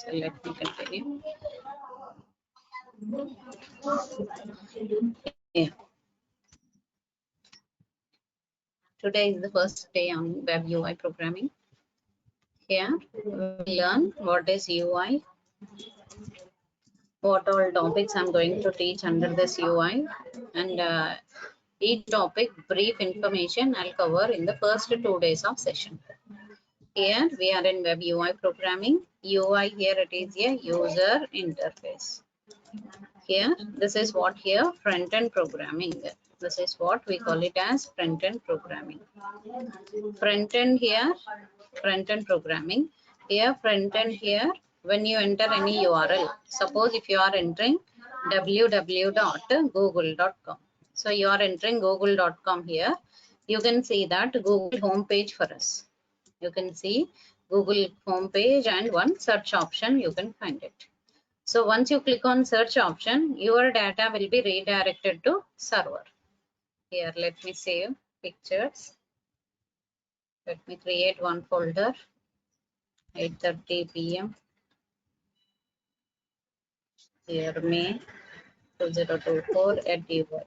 So let me continue. Yeah. Today is the first day on web UI programming. Here we learn what is UI, what all topics I'm going to teach under this UI, and each topic brief information I'll cover in the first 2 days of session. Here we are in web UI programming. UI here it is a user interface. Here this is what here front-end programming. This is what we call it as front-end programming. Front-end here, front-end programming. Here front-end here, when you enter any URL, suppose if you are entering www.google.com. So you are entering google.com here. You can see that Google homepage for us. You can see Google homepage and one search option you can find it. So once you click on search option, your data will be redirected to server. Here let me save pictures. Let me create one folder. 8:30 p.m. Here May 2024 at UI.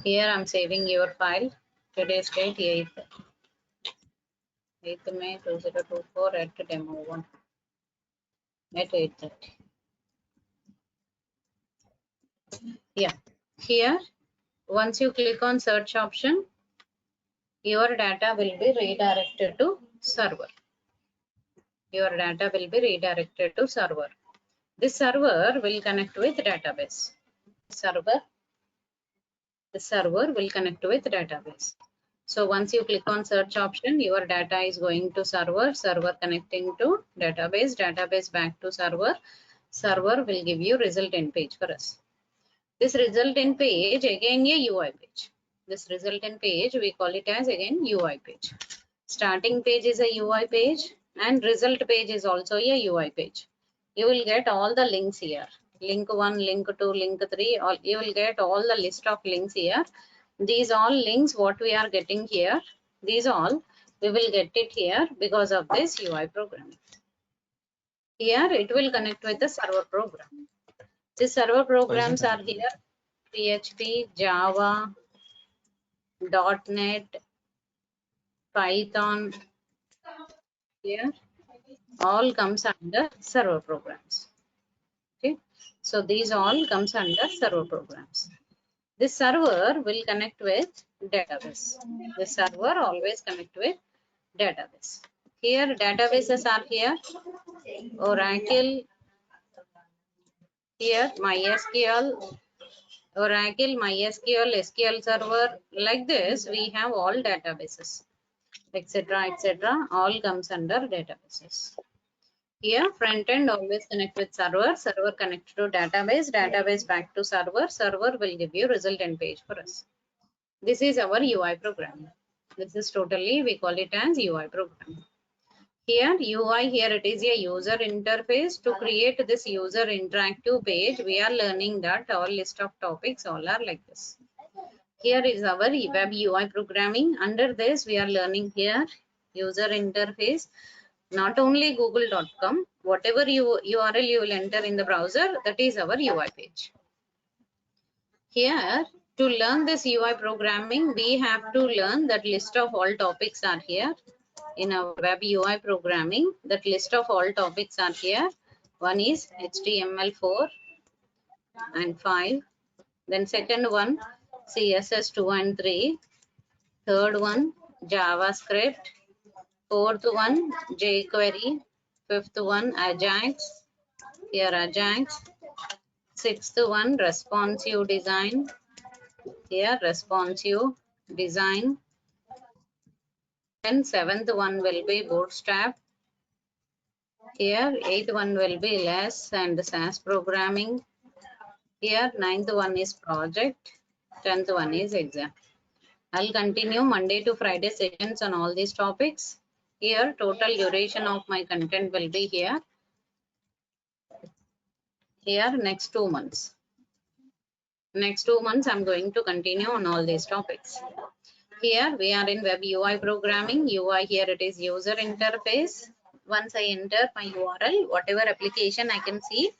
Here I'm saving your file. Today's date 8th May 2024 at demo 1 at 8:30. Yeah, here once you click on search option, your data will be redirected to server. Your data will be redirected to server. This server will connect with database. The server will connect with database. So once you click on search option, your data is going to server, server connecting to database, database back to server, server will give you result in page for us. This result in page again a UI page. This result in page we call it as again UI page. Starting page is a UI page and result page is also a UI page. You will get all the links here. Link 1, link 2, link 3, you will get all the list of links here. These all links what we are getting here, these all we will get it here because of this UI program. Here it will connect with the server program. These server programs are here, PHP, Java, .NET, Python, here all comes under server programs. Okay, so these all comes under server programs. This server will connect with database. The server always connect with database. Here databases are here, Oracle, here MySQL, Oracle, MySQL, SQL Server, like this we have all databases, etc., all comes under databases. Here front end always connect with server, server connect to database, database back to server, server will give you result and page for us. This is our UI program. This is totally we call it as UI program. Here UI, here it is a user interface. To create this user interactive page, we are learning that our list of topics all are like this. Here is our web UI programming. Under this we are learning here user interface. Not only google.com, whatever URL you will enter in the browser, that is our UI page. Here to learn this UI programming, we have to learn that list of all topics are here. In our web UI programming, that list of all topics are here. One is HTML4 and 5. Then second one, CSS 2 and 3. Third one, JavaScript. Fourth one, jQuery. Fifth one, Ajax. Here Ajax. Sixth one, responsive design. Here responsive design. Then seventh one will be Bootstrap. Here eighth one will be LS and SAS programming. Here ninth one is project. 10th one is exam. I'll continue Monday to Friday sessions on all these topics. Here total duration of my content will be here. Here next 2 months. Next 2 months I'm going to continue on all these topics. Here we are in web UI programming. UI here it is user interface. Once I enter my URL, whatever application I can see,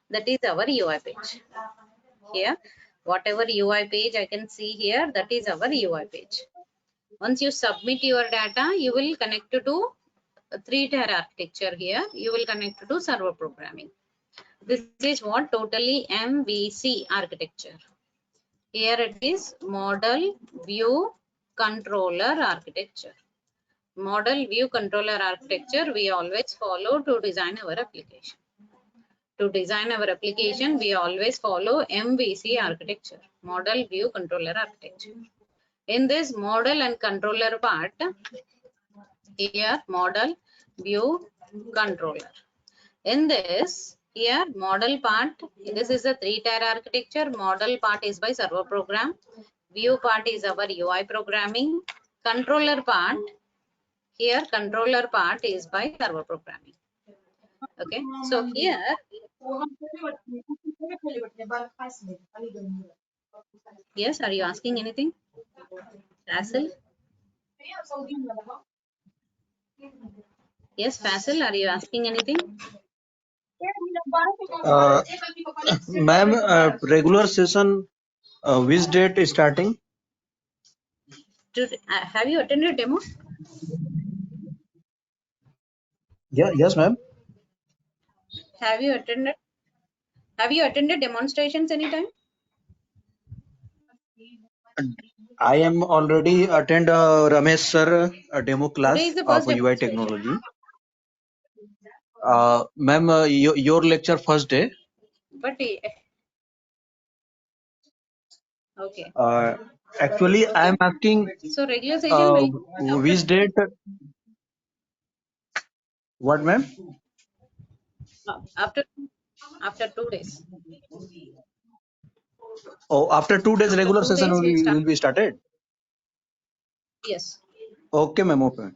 that is our UI page. Here, whatever UI page I can see here, that is our UI page. Once you submit your data, you will connect to a 3-tier architecture here. You will connect to server programming. This is what totally MVC architecture. Here it is model view controller architecture. Model view controller architecture we always follow to design our application. To design our application, we always follow MVC architecture, model view controller architecture. In this model and controller part, here model view controller. In this, here model part, this is a 3-tier architecture. Model part is by server program. View part is our UI programming. Controller part, here controller part is by server programming. Okay, so here, yes, are you asking anything? Faisal? Yes, Faisal, are you asking anything? Ma'am, regular session, which date is starting? Have you attended demo? Yes, ma'am. Have you attended demonstrations anytime? I am already attend Ramesh sir demo Today class is the of first UI demonstration. technology. Ma'am, your lecture first day. But okay. Actually, I am asking So regular session will after which date? What, ma'am? after 2 days. Oh, after 2 days, After regular 2 session days we'll start. will be started. Yes. Okay, ma'am. Okay.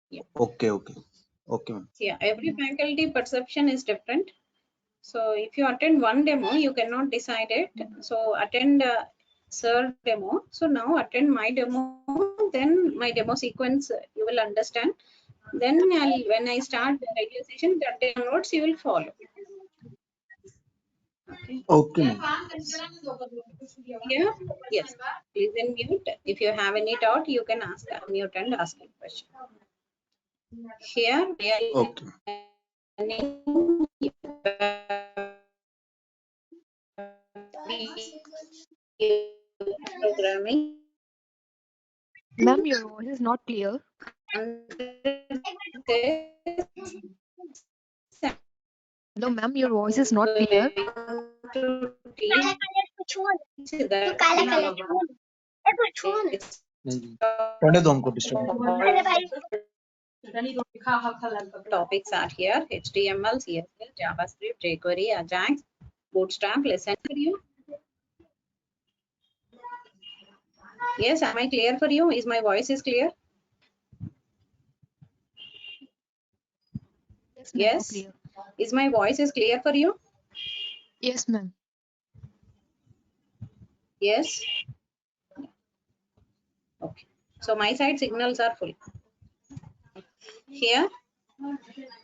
Yeah. Okay, ma'am. Yeah. Every faculty perception is different. So if you attend one demo, you cannot decide it. So attend sir demo. So now attend my demo. Then my demo sequence you will understand. Then when I start the regular session, that day onwards you will follow. Okay. Okay, ma'am. Yeah. Yes. Please unmute. If you have any doubt, you can ask, unmute and ask a question. Here we are Okay. learning programming. Ma'am, your voice is not clear. No, ma'am, your voice is not clear. रहने दो हमको disturb. Topics are here: HTML, CSS, JavaScript, jQuery, Ajax, Bootstrap. Lesson for you. Yes, am I clear for you? Is my voice is clear? Yes, ma'am. Yes. Clear. Is my voice is clear for you? Yes, ma'am. Yes. Okay. So my side signals are full. Here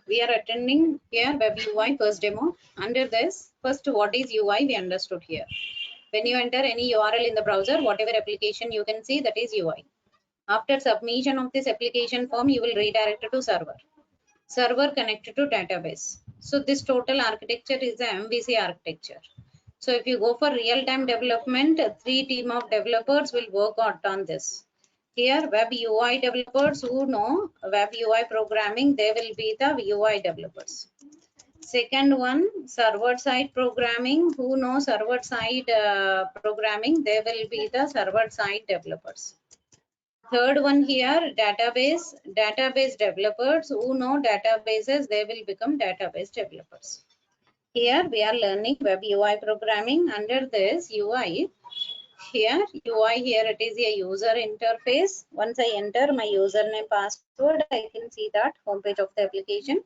we are attending here web UI first demo. Under this, first what is UI we understood here. When you enter any URL in the browser, whatever application you can see, that is UI. After submission of this application form, you will redirect to server. Server connected to database. So this total architecture is the MVC architecture. So if you go for real-time development, 3 team of developers will work on this. Here, web UI developers who know web UI programming, they will be the UI developers. Second one, server-side programming, who know server-side programming, they will be the server-side developers. Third one here, database developers who know databases, they will become database developers. Here we are learning web UI programming. Under this UI, here it is a user interface. Once I enter my username password, I can see that homepage of the application.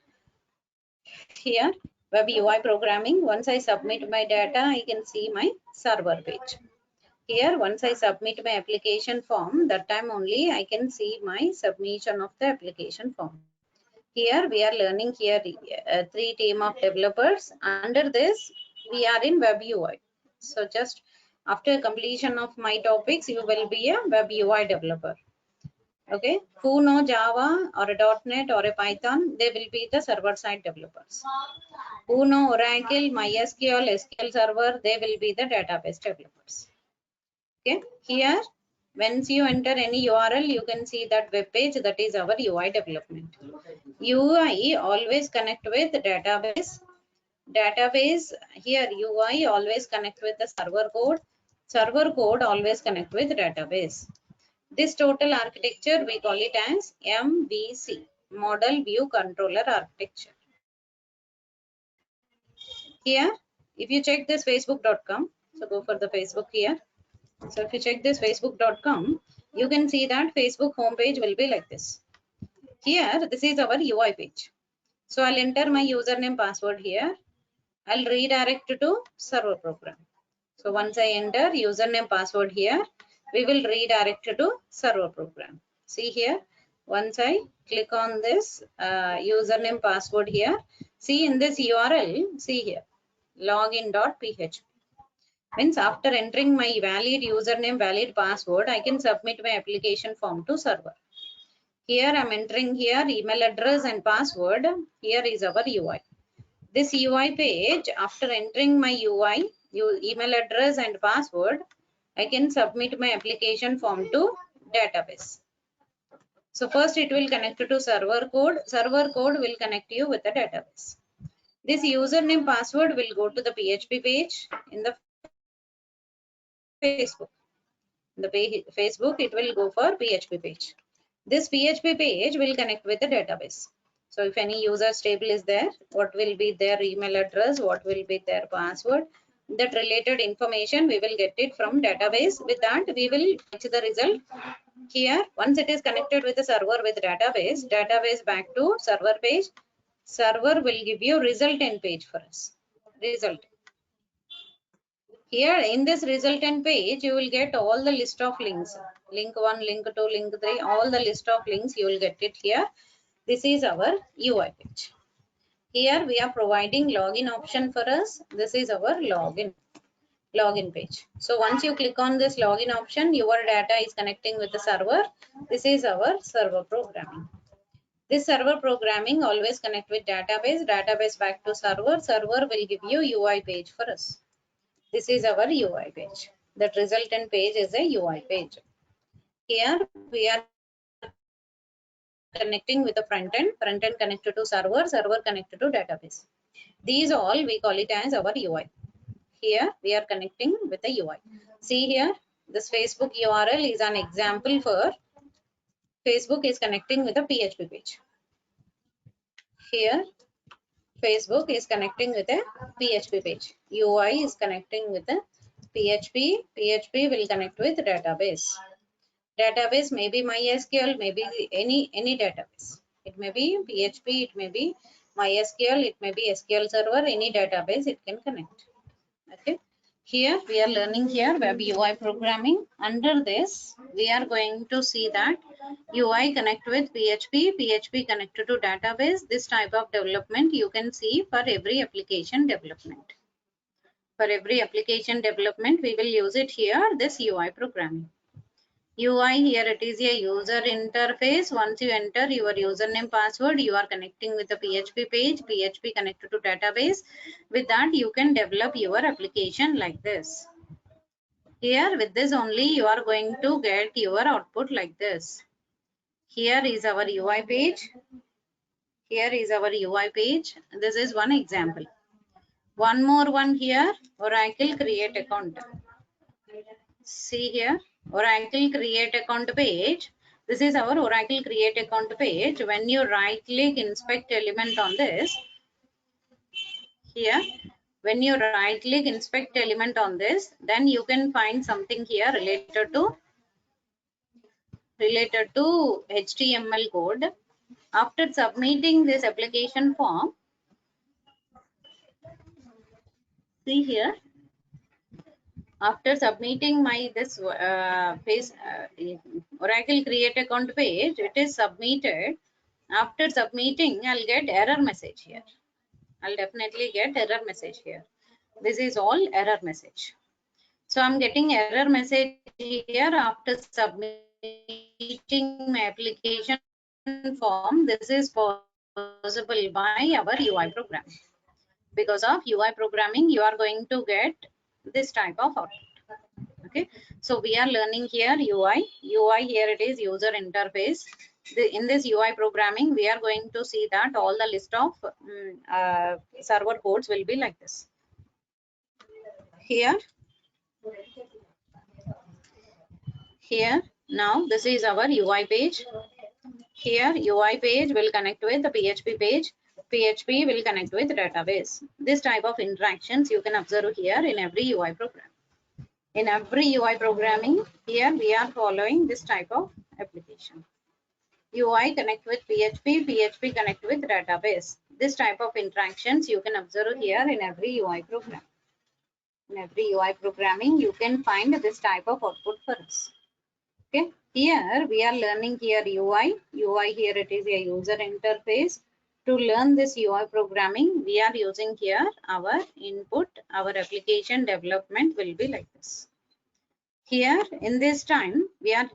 Here web UI programming. Once I submit my data, I can see my server page. Here, once I submit my application form, that time only I can see my submission of the application form. Here we are learning here 3 team of developers. Under this we are in web UI. So just after completion of my topics, you will be a web UI developer. Okay, who know Java or a .NET or a Python, they will be the server side developers. Who know Oracle, MySQL, SQL Server, they will be the database developers. Okay, here once you enter any URL, you can see that web page, that is our UI development. UI always connect with database. Database, here UI always connect with the server code. Server code always connect with database. This total architecture we call it as MVC, Model View Controller Architecture. Here, if you check this facebook.com, so go for the Facebook here. So if you check this facebook.com, you can see that Facebook homepage will be like this. Here, this is our UI page. So I'll enter my username password here. I'll redirect to server program. So once I enter username password here, we will redirect to server program. See here, once I click on this username password here, see in this URL, see here, login.php. Means after entering my valid username, valid password, I can submit my application form to server. Here I'm entering here email address and password. Here is our UI. This UI page, after entering my UI, email address and password, I can submit my application form to database. So first it will connect to server code. Server code will connect you with the database. This username password will go to the PHP page in the Facebook. In the Facebook, it will go for PHP page. This PHP page will connect with the database. So if any user's table is there, what will be their email address, what will be their password, that related information we will get it from database. With that we will fetch the result. Here once it is connected with the server with database, database back to server page, server will give you resultant page for us. Result. Here in this resultant page, you will get all the list of links. Link 1, link 2, link 3, all the list of links you will get it here. This is our UI page. Here we are providing login option for us. This is our login page. So once you click on this login option, your data is connecting with the server. This is our server programming. This server programming always connect with database, database back to server, server will give you UI page for us. This is our UI page. That resultant page is a UI page. Here we are connecting with the front end connected to server, server connected to database. These all we call it as our UI. Here we are connecting with the UI. See here, this Facebook URL is an example for Facebook is connecting with the PHP page. Here Facebook is connecting with a PHP page. UI is connecting with a PHP. PHP will connect with database. Database may be MySQL, maybe any database. It may be PHP, it may be MySQL, it may be SQL Server, any database it can connect. Okay. Here we are learning here web UI programming. Under this, we are going to see that UI connect with PHP, PHP connected to database. This type of development you can see for every application development. For every application development, we will use it here, this UI programming. UI here it is a user interface. Once you enter your username password, you are connecting with the PHP page, PHP connected to database. With that you can develop your application like this. Here with this only you are going to get your output like this. Here is our UI page. Here is our UI page. This is one example. One more one here, Oracle create account. See here, Oracle create account page. This is our Oracle create account page. When you right click inspect element on this, here when you right click inspect element on this, then you can find something here related to HTML code. After submitting this application form, see here, after submitting my this Oracle create account page, it is submitted. After submitting, I'll get error message here. I'll definitely get error message here. This is all error message. So I'm getting error message here after submitting my application form. This is possible by our UI program. Because of UI programming, you are going to get this type of output. Okay, so we are learning here UI. UI here it is user interface. In this UI programming, we are going to see that all the list of server codes will be like this. Here now this is our UI page. Here UI page will connect with the PHP page. PHP will connect with database. This type of interactions you can observe here in every UI program. In every UI programming, here we are following this type of application. UI connect with PHP, PHP connect with database. This type of interactions you can observe here in every UI program. In every UI programming, you can find this type of output for us. Okay, here we are learning here UI. UI here it is a user interface. To learn this UI programming, we are using here our input, our application development will be like this. Here in this time, we are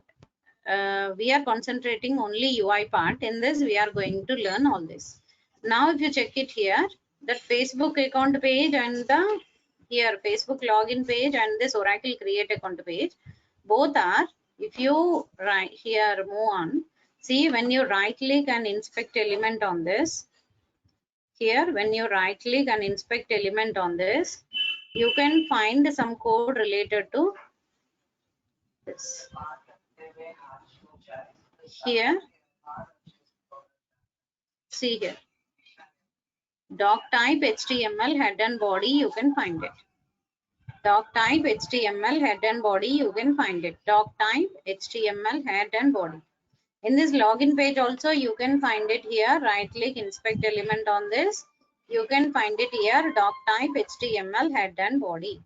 concentrating only UI part. In this, we are going to learn all this. Now, if you check it here, that Facebook account page and the here Facebook login page and this Oracle create account page, both are, if you right here move on, see when you right click and inspect element on this, here when you right click and inspect element on this, you can find some code related to this. Here, see here, doc type HTML head and body, you can find it. Doc type HTML head and body, you can find it. Doc type HTML head and body. In this login page also, you can find it here. Right click, inspect element on this. You can find it here, doc type HTML head and body.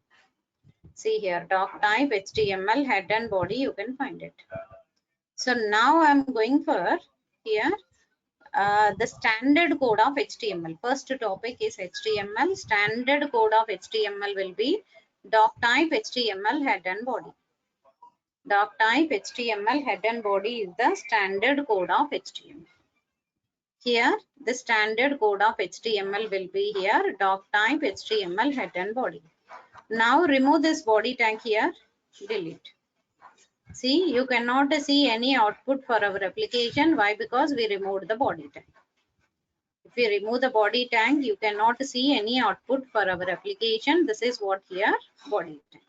See here, doc type HTML head and body, you can find it. So now I'm going for here. The standard code of HTML. First topic is HTML. Standard code of HTML will be doc type HTML head and body. Doc type HTML head and body is the standard code of HTML. Here, the standard code of HTML will be here, doc type HTML head and body. Now remove this body tag here, delete. See, you cannot see any output for our application. Why? Because we removed the body tag. If we remove the body tag, you cannot see any output for our application. This is what here, body tag.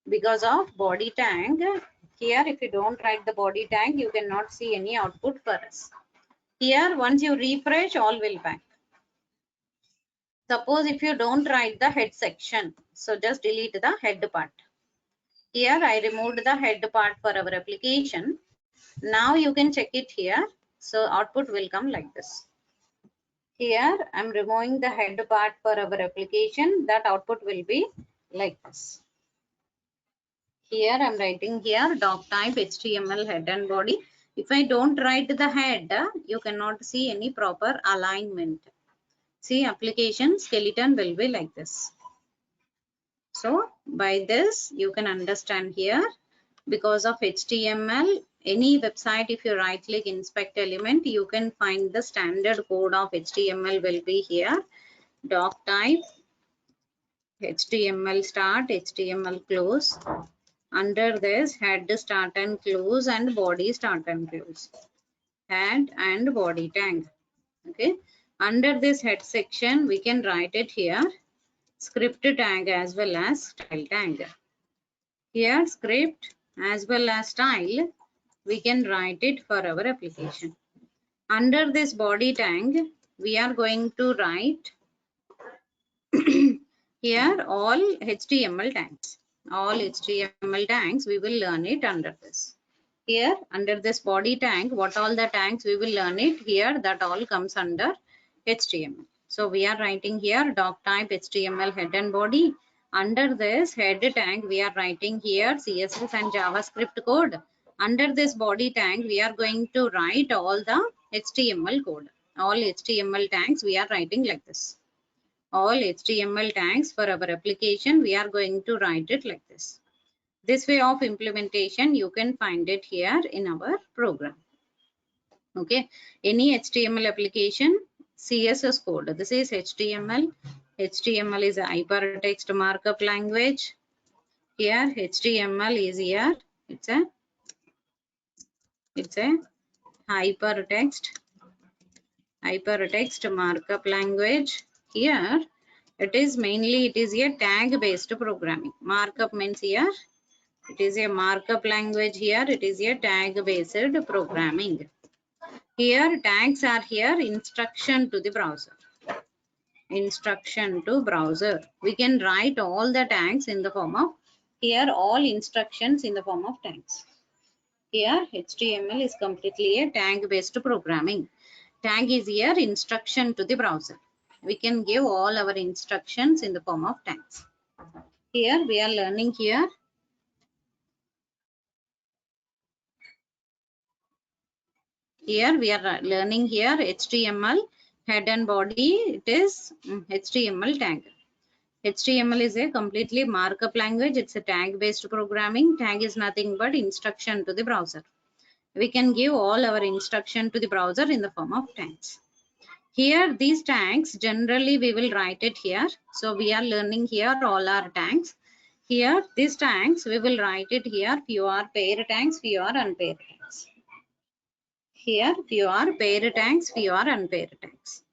Because of body tag, here if you don't write the body tag, you cannot see any output for us. Here, once you refresh, all will back. Suppose if you don't write the head section, so just delete the head part. Here I removed the head part for our application. Now you can check it here. So output will come like this. Here I'm removing the head part for our application. That output will be like this. Here I'm writing here doc type HTML head and body. If I don't write the head, you cannot see any proper alignment. See, application skeleton will be like this. So by this you can understand here, because of HTML, any website, if you right click inspect element, you can find the standard code of HTML will be here, doc type HTML start, HTML close. Under this, head start and close and body start and close. Head and body tag. Okay. Under this head section, we can write it here, script tag as well as style tag. Here, script as well as style, we can write it for our application. Under this body tag, we are going to write here all HTML tags. All HTML tags, we will learn it under this. Here, under this body tag, what all the tags we will learn it here, that all comes under HTML. So we are writing here doc type HTML head and body. Under this head tag, we are writing here CSS and JavaScript code. Under this body tag, we are going to write all the HTML code. All HTML tags we are writing like this. All HTML tags for our application, we are going to write it like this. This way of implementation, you can find it here in our program. Okay, any HTML application, CSS code. This is HTML. HTML is a hypertext markup language. Here, HTML is here. It's a hypertext markup language. Here, it is a tag based programming. Markup means here it is a markup language. Here it is a tag based programming. Here tags are here instruction to the browser. Instruction to browser. We can write all the tags in the form of here all instructions in the form of tags. Here HTML is completely a tag based programming. Tag is here instruction to the browser. We can give all our instructions in the form of tags. Here we are learning here. Here we are learning here HTML head and body. It is HTML tag. HTML is a completely markup language. It's a tag based programming. Tag is nothing but instruction to the browser. We can give all our instruction to the browser in the form of tags. Here these tags generally we will write it here. So we are learning here all our tags. Here these tags we will write it here. Few are pair tags, few are unpaired tags. Here few are pair tags, few are unpaired tags.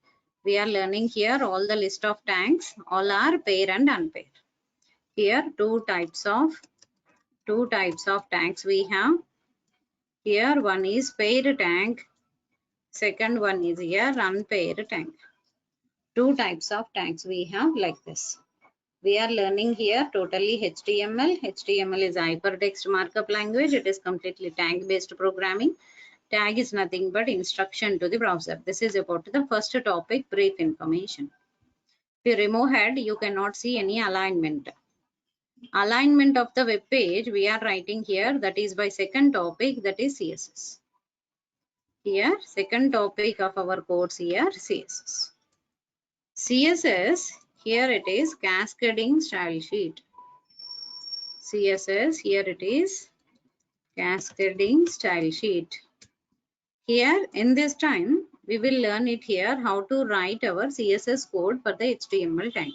We are learning here all the list of tags. All are pair and unpaired. Here two types of tags we have. Here one is paired tag. Second one is here unpaired tag. Two types of tags we have like this. We are learning here totally HTML. HTML is hypertext markup language. It is completely tag based programming. Tag is nothing but instruction to the browser. This is about the first topic, brief information. If you remove head, you cannot see any alignment. Alignment of the web page we are writing here, that is by second topic, that is CSS. Here second topic of our course here, CSS. CSS, here it is cascading style sheet. CSS, here it is cascading style sheet. Here in this time we will learn it here how to write our CSS code for the HTML tag.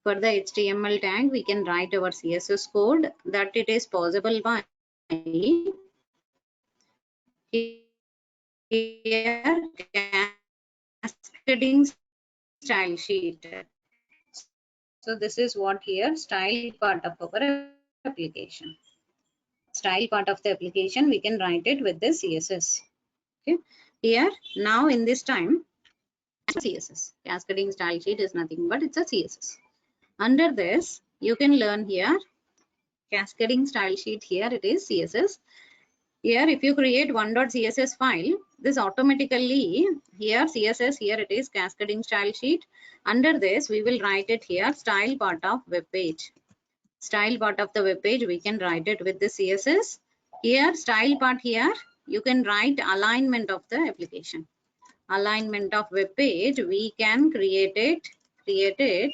For the HTML tag we can write our CSS code, that it is possible by here cascading style sheet. So this is what here style part of our application. Style part of the application we can write it with the CSS. Okay. Here now in this time CSS cascading style sheet is nothing but it's a CSS. Under this you can learn here cascading style sheet. Here it is CSS. Here if you create one.css file, this automatically here CSS, here it is cascading style sheet. Under this we will write it here style part of web page. Style part of the web page we can write it with the CSS. Here style part, here you can write alignment of the application. Alignment of web page we can create it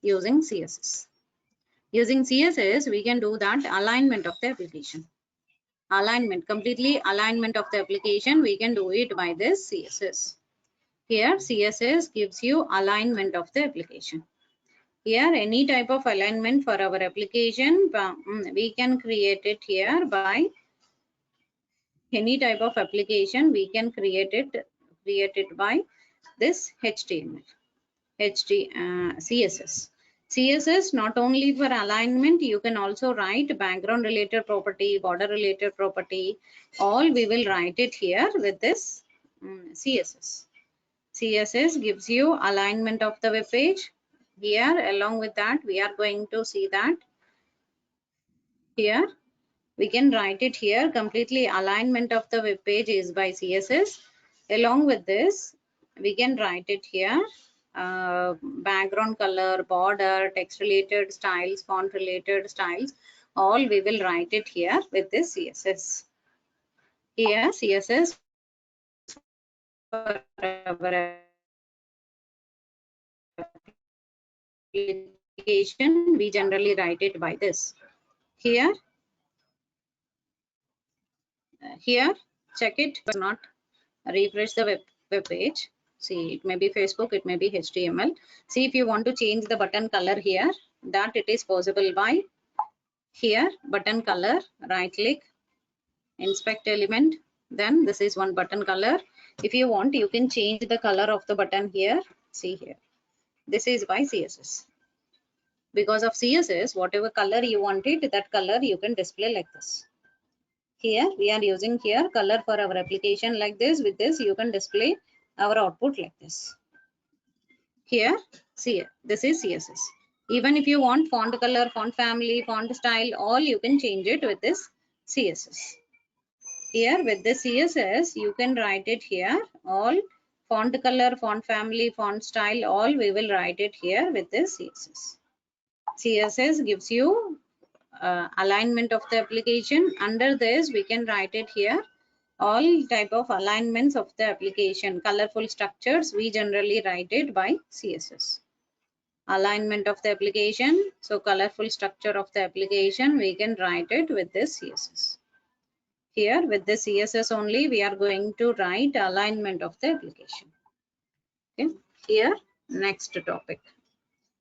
using CSS. Using CSS we can do that alignment of the application. Alignment, completely alignment of the application we can do it by this CSS. Here CSS gives you alignment of the application. Here any type of alignment for our application we can create it here by any type of application we can create it by this HTML, CSS. CSS not only for alignment, you can also write background related property, border related property, all we will write it here with this CSS. CSS gives you alignment of the web page. Here along with that we are going to see that here we can write it here completely alignment of the web page is by CSS. Along with this we can write it here background color, border, text related styles, font related styles, all we will write it here with this CSS. Here CSS for our application, we generally write it by this. Here, check it or not. Refresh the web page. See, it may be Facebook, it may be HTML. See, if you want to change the button color here, that it is possible by here, button color, right click, inspect element. Then this is one button color. If you want, you can change the color of the button here. See here. This is by CSS. Because of CSS, whatever color you want it, that color you can display like this. Here we are using here color for our application like this. With this you can display our output like this. Here, see, this is CSS. Even if you want font color, font family, font style, all you can change it with this CSS. Here with the CSS, you can write it here. All font color, font family, font style, all we will write it here with this CSS. CSS gives you alignment of the application. Under this, we can write it here. All type of alignments of the application. Colorful structures, we generally write it by CSS. Alignment of the application. So colorful structure of the application, we can write it with this CSS. Here with the CSS only, we are going to write alignment of the application. Okay. Here, next topic.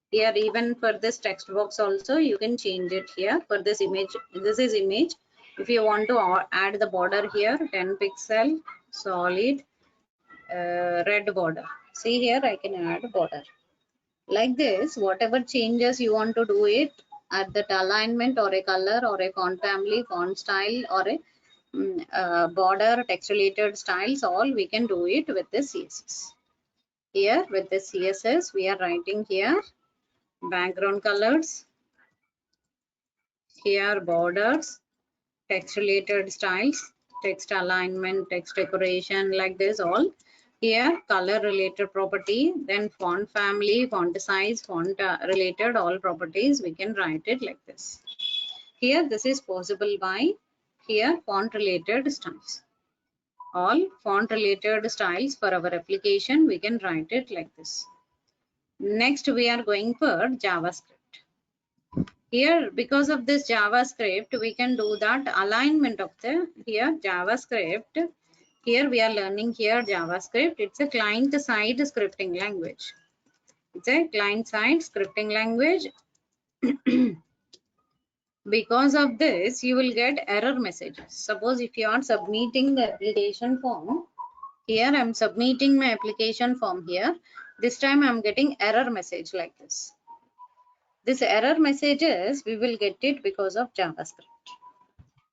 Here, even for this text box also, you can change it here. For this image, this is image. If you want to add the border here, 10 pixel, solid, red border. See here, I can add border. Like this, whatever changes you want to do it at that alignment or a color or a font family, font style or a border, text related styles, all we can do it with the CSS. Here with the CSS, we are writing here background colors, here borders, text related styles, text alignment, text decoration, like this all. Here color related property, then font family, font size, font related all properties, we can write it like this. Here this is possible by here font related styles. All font related styles for our application, we can write it like this. Next we are going for JavaScript. Here, because of this JavaScript, we can do that alignment of the here JavaScript. Here we are learning here JavaScript. It's a client-side scripting language. It's a client-side scripting language. Because of this, you will get error messages. Suppose if you are submitting the application form, here I'm submitting my application form here. This time I'm getting error message like this. This error messages, we will get it because of JavaScript.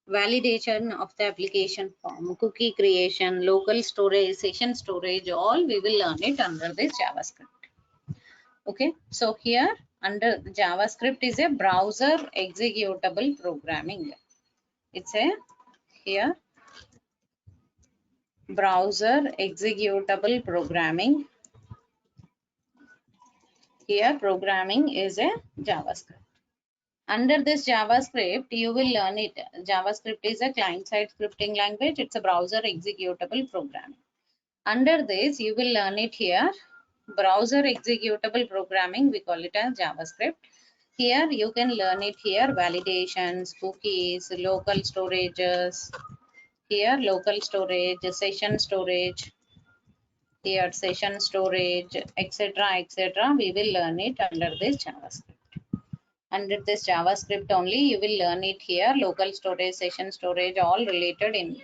Validation of the application form, cookie creation, local storage, session storage, all we will learn it under this JavaScript. Okay, so here under the JavaScript is a browser executable programming. It's a here browser executable programming. Here programming is a JavaScript. Under this JavaScript, you will learn it. JavaScript is a client-side scripting language. It's a browser executable programming. Under this, you will learn it here. Browser executable programming, we call it as JavaScript. Here, you can learn it here. Validations, cookies, local storages. Here, local storage, session storage. Here, session storage, etc., etc. We will learn it under this JavaScript. Under this JavaScript only, you will learn it here. Local storage, session storage, all related in,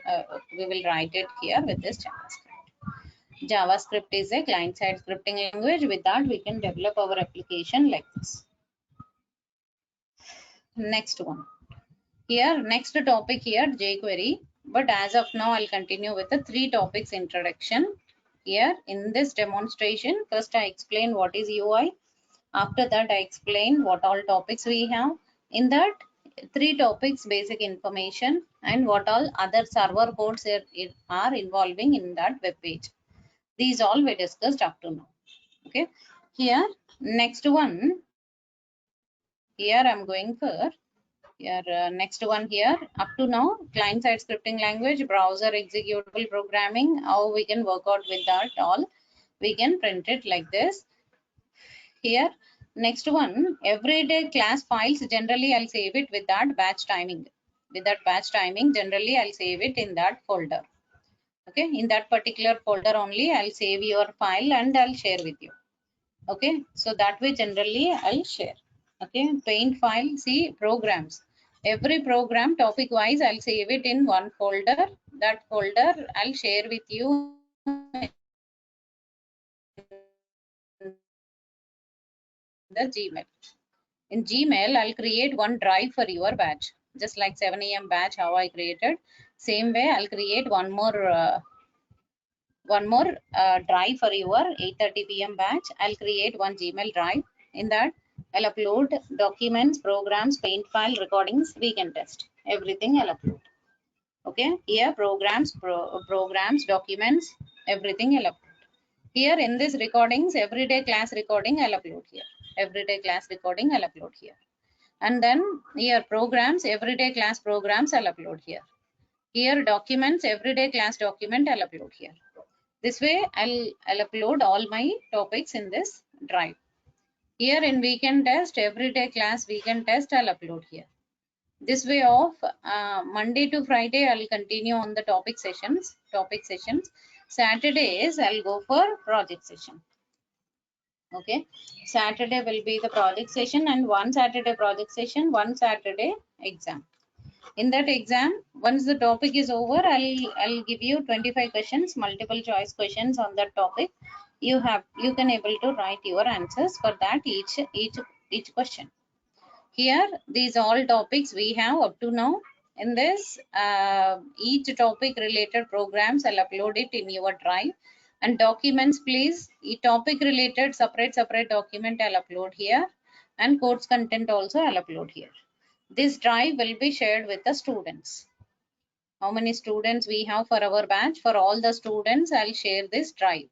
we will write it here with this JavaScript. JavaScript is a client-side scripting language. With that, we can develop our application like this. Next one. Here, next topic here, jQuery. But as of now, I'll continue with the 3 topics introduction. Here, in this demonstration, first I explain what is UI. After that, I explain what all topics we have. In that, 3 topics, basic information, and what all other server codes are involving in that web page. These all we discussed up to now. Okay. Here, next one. Here I'm going for Here, next one here, up to now, client-side scripting language, browser executable programming, how we can work out with that all. We can print it like this. Here, next one, everyday class files, generally I'll save it with that batch timing. With that batch timing, generally I'll save it in that folder. Okay, in that particular folder only, I'll save your file and I'll share with you. Okay, so that way generally I'll share. Okay, paint file, see programs. Every program topic wise, I'll save it in one folder. That folder I'll share with you the Gmail. In Gmail, I'll create one drive for your batch. Just like 7 a.m. batch, how I created. Same way, I'll create one more drive for your 8:30 p.m. batch. I'll create one Gmail drive. In that, I'll upload documents, programs, paint file, recordings, we can test. Everything I'll upload. Okay, here programs, documents, everything I'll upload. Here in this recordings, everyday class recording I'll upload here. Everyday class recording I'll upload here. And then here programs, everyday class programs I'll upload here. Here documents, everyday class document I'll upload here. This way I'll upload all my topics in this drive. Here in weekend test, everyday class weekend test I'll upload here. This way of Monday to Friday I'll continue on the topic sessions. Saturdays I'll go for project session. Okay, Saturday will be the project session and one Saturday project session, one Saturday exam. In that exam, once the topic is over, I'll give you 25 questions, multiple choice questions on that topic. You can able to write your answers for that each question. Here, these all topics we have up to now. In this, each topic related programs, I'll upload it in your drive. And documents, please, each topic related separate document I'll upload here. And course content also I'll upload here. This drive will be shared with the students. How many students we have for our batch? For all the students, I'll share this drive.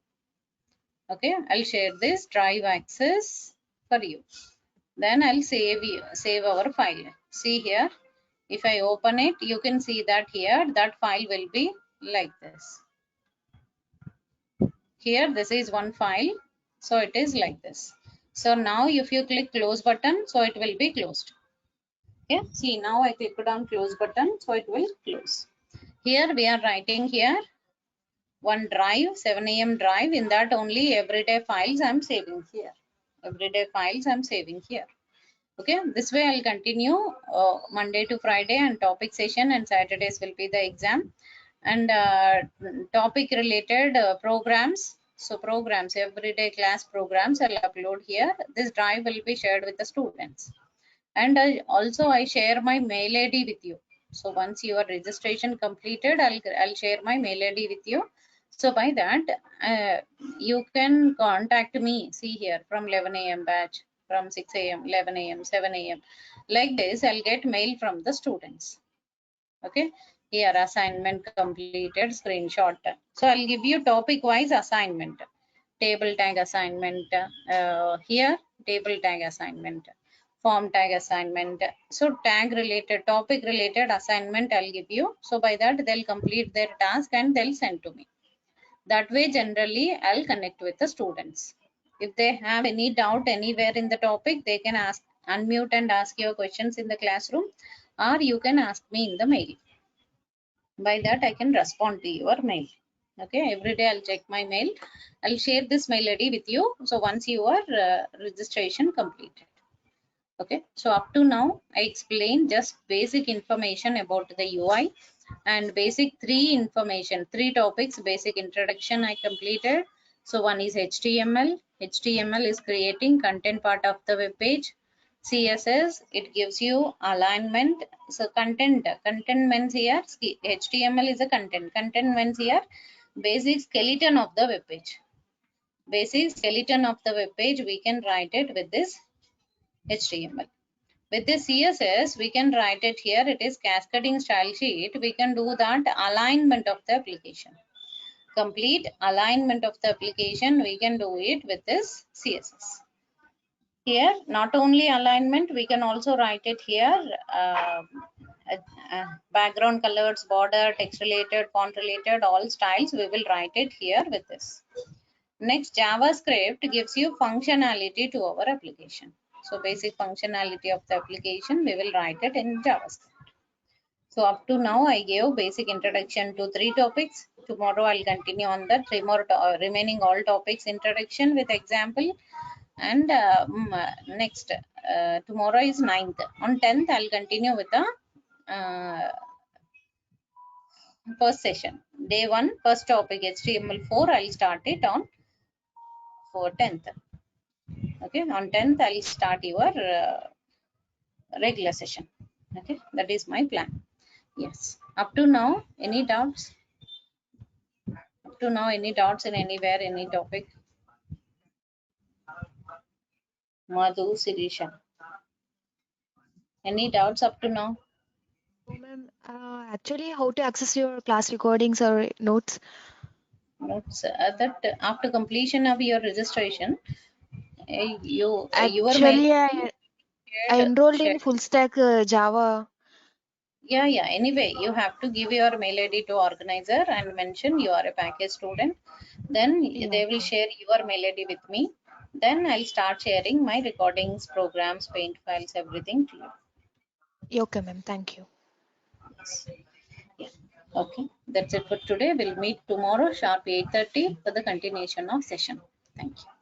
Okay, I'll share this drive access for you. Then I'll save our file. See here, if I open it, you can see that here that file will be like this. Here this is one file, so it is like this. So now if you click close button, so it will be closed. Okay, see now I clicked on close button, so it will close. Here we are writing here one drive, 7 a.m. drive. In that only everyday files I'm saving here. Everyday files I'm saving here. Okay, this way I'll continue Monday to Friday and topic session, and Saturdays will be the exam. And topic related programs. So programs, everyday class programs I'll upload here. This drive will be shared with the students. And also I share my mail ID with you. So once your registration completed, I'll share my mail ID with you. So by that, you can contact me. See here, from 11 a.m. batch, from 6 a.m., 11 a.m., 7 a.m. Like this, I'll get mail from the students. Okay, here assignment completed, screenshot. So I'll give you topic wise assignment. Table tag assignment. Here, table tag assignment. Form tag assignment. So tag related, topic related assignment I'll give you. So by that, they'll complete their task and they'll send to me. That way, generally, I'll connect with the students. If they have any doubt anywhere in the topic, they can unmute and ask your questions in the classroom, or you can ask me in the mail. By that, I can respond to your mail. Okay, every day I'll check my mail. I'll share this mail ID with you. So once your registration completed. Okay, so up to now, I explained just basic information about the UI. And basic three topics, basic introduction I completed. So one is HTML. HTML is creating content part of the web page. CSS, it gives you alignment. So content means here, HTML is a content means here basic skeleton of the web page. Basic skeleton of the web page, we can write it with this HTML. With the CSS, we can write it here. It is cascading style sheet. We can do that alignment of the application. Complete alignment of the application, we can do it with this CSS. Here, not only alignment, we can also write it here. Background colors, border, text related, font related, all styles, we will write it here with this. Next, JavaScript gives you functionality to our application. So basic functionality of the application, we will write it in JavaScript. So up to now, I gave basic introduction to 3 topics. Tomorrow, I'll continue on the 3 more remaining all topics introduction with example. And next, tomorrow is 9th. On 10th, I'll continue with the first session. Day 1, first topic HTML4. I'll start it on 10th. Okay, on 10th, I'll start your regular session. Okay, that is my plan. Yes. Up to now, any doubts? Up to now, any doubts in anywhere, any topic? Madhu, Sirisha. Any doubts up to now? So, ma'am, actually, how to access your class recordings or notes? Notes that after completion of your registration, your mail Actually, I enrolled in shared. full stack Java. Yeah. Anyway, you have to give your mail ID to organizer and mention you are a package student. Then Yeah, they will okay. share your mail ID with me. Then I'll start sharing my recordings, programs, paint files, everything to you. Yeah, okay, ma'am. Thank you. Yes. Yeah. Okay. That's it for today. We'll meet tomorrow sharp 8:30 for the continuation of session. Thank you.